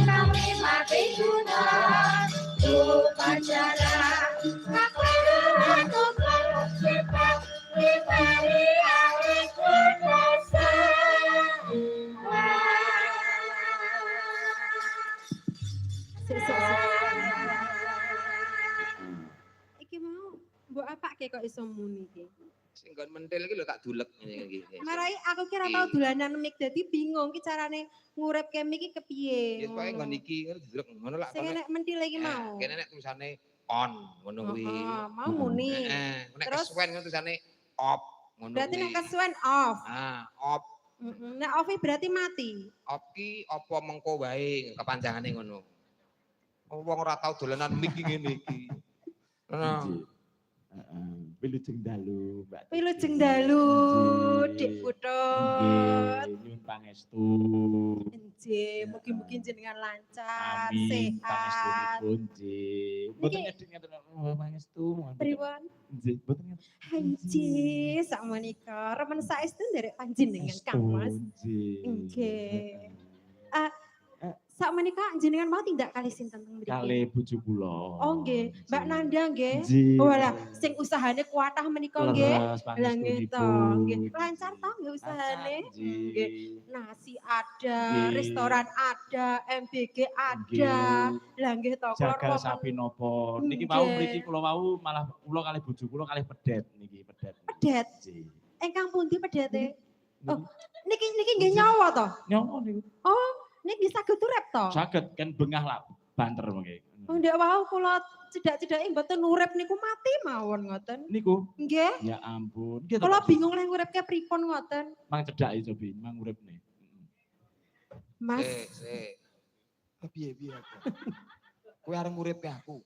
kami mati guna upacara kaparan tukang cepat diberi alih kuasa. Iki mau mbok apake kok iso muni iki? Sing nggon mentil iki lho tak dulek ngene iki. Marai aku kira tau dolanan mic dadi bingung ki carane nguripke mic iki kepiye. Ya pokoke nggon iki dulek ngono lak. Sing enek mentil iki mau. Kene nek tulisane on ngono kuwi. Mau muni. Nek kesuwen ngono tulisane off ngono kuwi. Berarti nek kesuwen off. Off. Nek off berarti mati. Off ki apa mengko wae kepanjangane ngono. Wong ora tau dolanan mic ngene iki. Wilujeng dalu, Mbak. Wilujeng dalu, Dik Putut. Nyuwun pangestu. Nggih, mugi-mugi jenengan lancar, Amin. sehat. Pangestunipun nggih. Mboten ngedek ngeten pangestu. Pripun? Nggih, mboten ngeten. Anjir, sakmenika remen saestu nderek panjenengan Kang Mas. Nggih. Sakmenika jenengan mau tindak kali sinten teng mriki? Kali bojo kula. Oh nggih, Mbak Nanda nggih. Nggih. Oh lah, sing usahane kuatah menika nggih. Lah nggih to, nggih. pangestunipun. Lancar to nggih usahane? Nggih. Nasi ada, Nggih. restoran ada, MBG ada. Lah nggih to, kula Jagal sapi nopo. Niki mau Nggih. mriki kula wau malah kula kali bojo kula kali pedet niki, pedet. pedet. Nggih. Engkang pundi pedete? Oh, niki nggih nyawa to? Nyawa niku. Oh, niki saged urip to? Saged kan bengah lah banter mengke. Oh, ndek wau kula cedak-cedake mboten urip niku mati mawon ngoten. Niku. Nggih. Ya ampun. Nggih to, Kula Pak. bingung lek nguripke pripun ngoten. Mang cedake cobi, mang uripne. Mas, Sik. Piye aku? Kowe arep nguripe aku.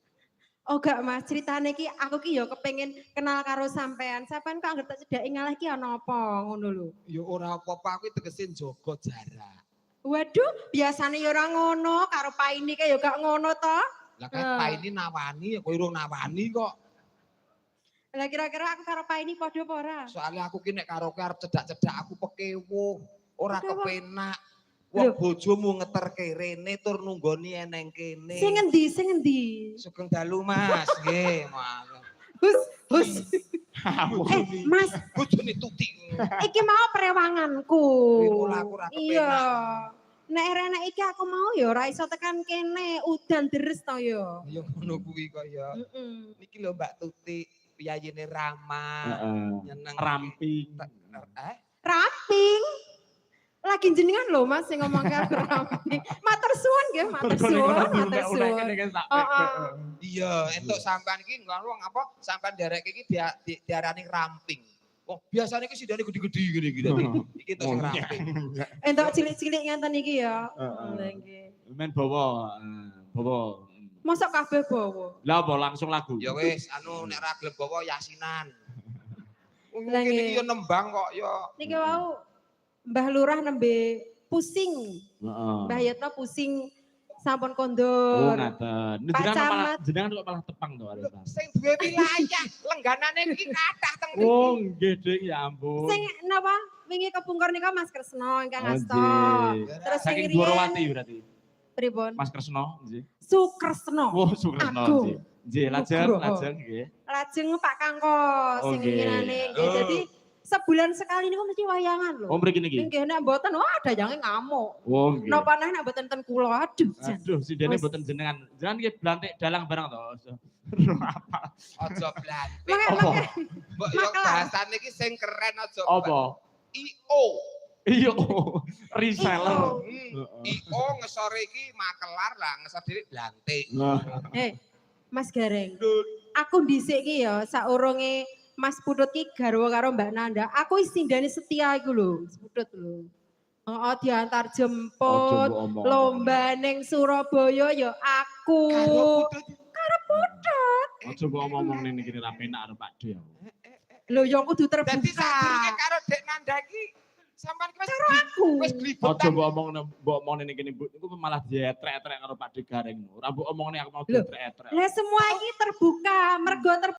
oh gak Mas, ceritane iki aku ki ya kepengin kenal karo sampean. Sampean kok anggere tak cedake ngalah ki ana apa ngono lho. Ya ora apa-apa aku tegese njaga jarak. Waduh, biasane ya ora ngono, karo paine ki ya gak ngono to. Lah kan paine nawani, kowe urung nawani kok. Lah kira-kira aku karo paine padha apa ora? Soalnya aku ki nek karo kowe arep cedak-cedak aku pekewuh, ora Pekewuh? kepenak. Lho. Wong bojomu ngeterke rene tur nunggoni eneng kene. Sing endi? Sing endi? Sugeng dalu Mas, nggih, Mas. Hus. Mas, Bojone tuti. iki mau prewanganku. Mula aku ora kepenak. Iya. Nek rene iki aku mau ya ora iso tekan kene, udan deres to ya. Ya ngono kuwi kok ya. Niki lho Mbak Tuti, piyayene ramah, Heeh. nyeneng. Ramping. Ramping. Lagi jenengan lho Mas sing ngomong karo ramping. Matur suwun nggih, matur suwun, matur suwun. Iya, entuk sampean iki wong apa? Sampean nderekke iki diarani ramping. Wong biasane iki sindane gede-gede ngene iki dadi. Iki entuk sing ramping. Entuk cilik-cilik ngenten iki ya. Heeh. Lah nggih. Men bawa, bawa. Mosok kabeh bawa. Lah apa langsung lagu? Ya wis, anu nek ra gelem bawa yasinan. Wong Lah, ngene nggih. iki yo nembang kok ya. Niki wau Mbah Lurah nembe pusing. Heeh. Mbah Yatno pusing sampun Oh, kondur. ngaten. Pak Jenengan kok malah tepang to arep. Sing duwe wilayah lengganane iki kathah teng mriki. Oh, nggih Ding, ya ampun. Sing napa wingi kepungkur nika Mas Kresna ingkang Oh, asta. nggih. Terus sing Saking riyen Dwarawati berarti. pripun? Mas Kresna, nggih. Sukresna. Oh, Sukresna, Agung. nggih. Nggih, lajeng, Nugroho. lajeng nggih. Lajeng Pak Kangkos Oh, sing nggih. winginane nggih. Oh. Jadi sebulan sekali niku mesti wayangan lho. Oh, mriki niki. Nggih nek mboten wah ada jange ngamuk. Oh, nggih. Napa neh nek mboten ten kula aduh jan. Aduh, sindene Wes. mboten jenengan. Jenengan nggih blantik dalang barang to. Apa? Aja blantik. Apa? Mbok yo Makelar. bahasane iki sing keren aja. Apa? IO. Iya, reseller. IO ngesore iki makelar lah, ngesor dhewe blantik. Nah, Mas Gareng. Aku dhisik ki ya saurunge Mas Putut ki garwa karo Mbak Nanda. Aku wis sindane setia iku lho, Mas Putut lho. Heeh, diantar aja jemput, mbok omong. lomba ning Surabaya ya aku. Karo Putut. Aja mbok omong ning kene ra penak arep Pak De. Lho ya kudu Dadi sadurunge terbuka. karo Dek Nanda iki sampean ki Karo aku. wis Aja glibetan. mbok omong ning kene iku malah dietrek-etrek karo Pak De Gareng. Ora mbok omong ning aku mau Lho. dietrek-etrek. Lah semua iki terbuka, mergo